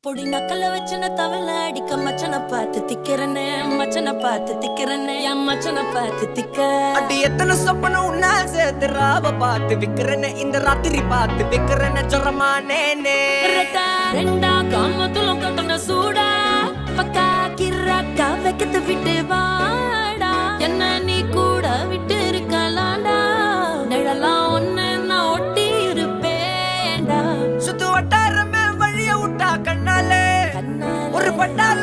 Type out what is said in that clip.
பொடி நக்கல வச்சன தவள அடிக்க மச்சன பார்த்து திக்கிறனே மச்சன பார்த்து திக்கிறனே என் மச்சன பார்த்து திக்க அடி எத்தனை சொப்பன உன்னா சேர்த்து ராவ பார்த்து விக்கிறனே இந்த ராத்திரி பார்த்து விக்கிறனே சொரமானே ரெண்டா காமத்துலம் கட்டண சூடா பக்கா கிராக்கா வைக்கத்து விட்டு வாடா என்ன நீ கூட விட்டு இருக்கலாண்டா நிழலாம் ஒன்னு நான் ஒட்டி இருப்பேன்டா சுத்து வட்டாரமே வழிய விட்டா கண்ணாலே ஒரு பட்டால